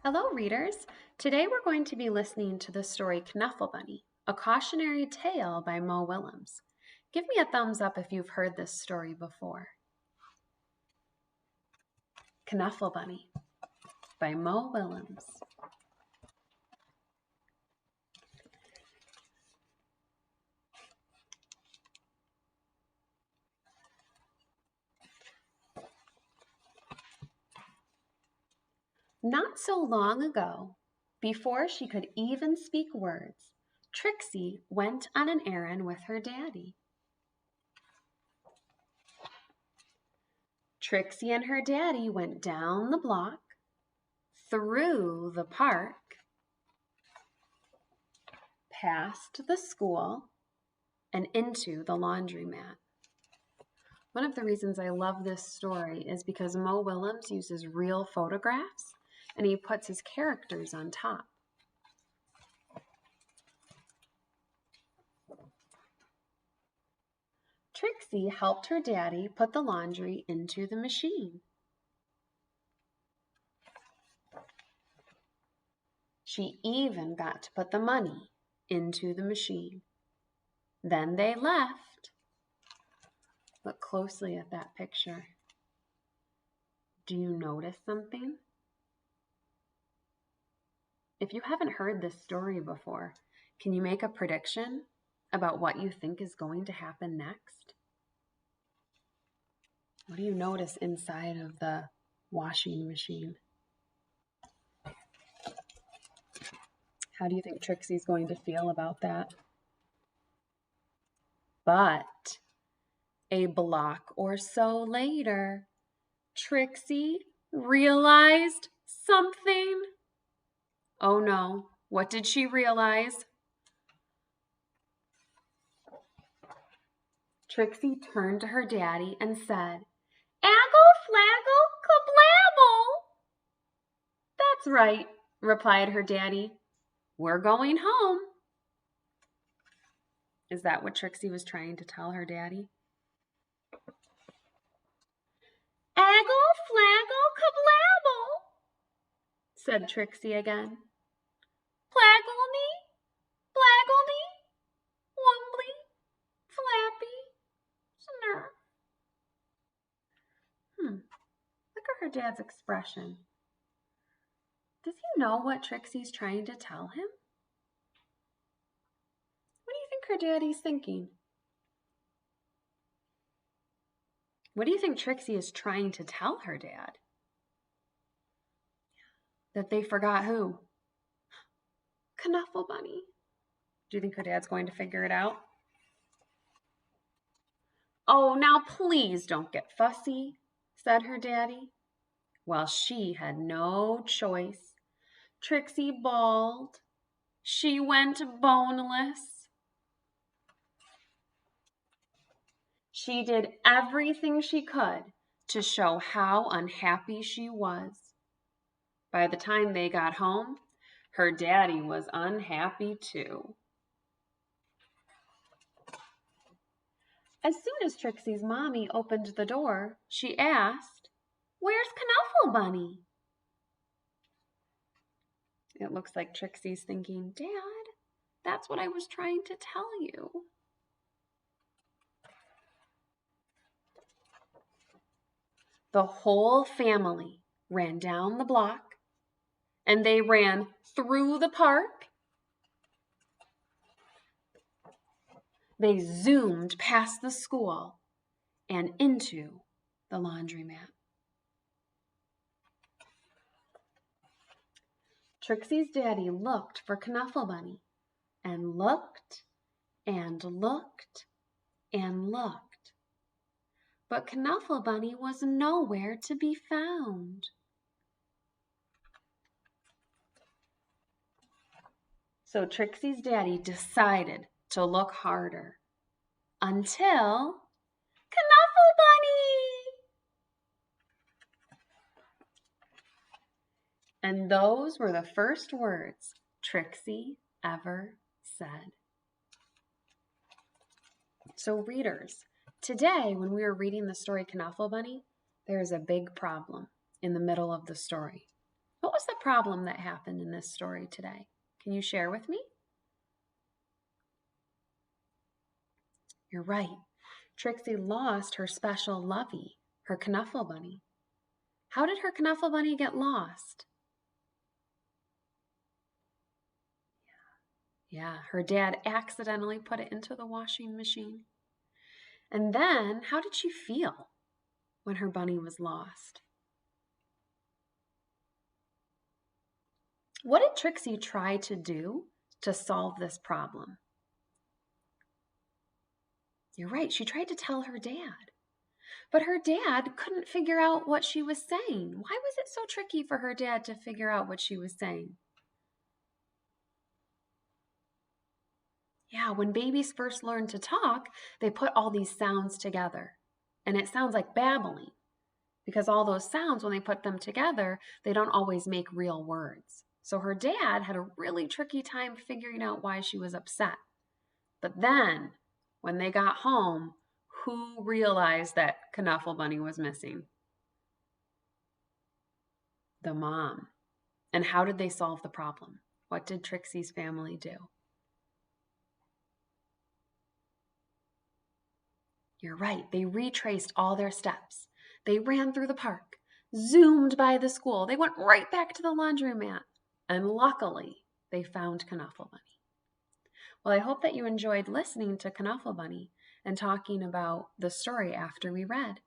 Hello, readers. Today we're going to be listening to the story Knuffle Bunny, a cautionary tale by Mo Willems. Give me a thumbs up if you've heard this story before. Knuffle Bunny by Mo Willems. Not so long ago, before she could even speak words, Trixie went on an errand with her daddy. Trixie and her daddy went down the block, through the park, past the school, and into the laundromat. One of the reasons I love this story is because Mo Willems uses real photographs and he puts his characters on top. Trixie helped her daddy put the laundry into the machine. She even got to put the money into the machine. Then they left. Look closely at that picture. Do you notice something? If you haven't heard this story before, can you make a prediction about what you think is going to happen next? What do you notice inside of the washing machine? How do you think Trixie's going to feel about that? But a block or so later, Trixie realized something. Oh no, what did she realize? Trixie turned to her daddy and said, "Aggle, flaggle, kablabble." "That's right," replied her daddy. "We're going home." Is that what Trixie was trying to tell her daddy? "Aggle, flaggle, kablabble," said Trixie again. "Plaggle me, blaggle me, wumbly, flappy, snurf." Look at her dad's expression. Does he know what Trixie's trying to tell him? What do you think her daddy's thinking? What do you think Trixie is trying to tell her dad? That they forgot who? Knuffle Bunny. Do you think her dad's going to figure it out? "Oh, now please don't get fussy," said her daddy. Well, she had no choice. Trixie bawled. She went boneless. She did everything she could to show how unhappy she was. By the time they got home, her daddy was unhappy too. As soon as Trixie's mommy opened the door, she asked, "Where's Knuffle Bunny?" It looks like Trixie's thinking, "Dad, that's what I was trying to tell you." The whole family ran down the block, and they ran through the park. They zoomed past the school and into the laundromat. Trixie's daddy looked for Knuffle Bunny and looked and looked and looked. But Knuffle Bunny was nowhere to be found. So Trixie's daddy decided to look harder until Knuffle Bunny! And those were the first words Trixie ever said. So readers, today when we were reading the story Knuffle Bunny, there is a big problem in the middle of the story. What was the problem that happened in this story today? Can you share with me? You're right. Trixie lost her special lovey, her Knuffle bunny. How did her Knuffle bunny get lost? Yeah, her dad accidentally put it into the washing machine. And then, how did she feel when her bunny was lost? What did Trixie try to do to solve this problem? You're right, she tried to tell her dad. But her dad couldn't figure out what she was saying. Why was it so tricky for her dad to figure out what she was saying? Yeah, when babies first learn to talk, they put all these sounds together. And it sounds like babbling because all those sounds, when they put them together, they don't always make real words. So her dad had a really tricky time figuring out why she was upset. But then, when they got home, who realized that Knuffle Bunny was missing? The mom. And how did they solve the problem? What did Trixie's family do? You're right. They retraced all their steps. They ran through the park, zoomed by the school. They went right back to the laundromat. And luckily, they found Knuffle Bunny. Well, I hope that you enjoyed listening to Knuffle Bunny and talking about the story after we read.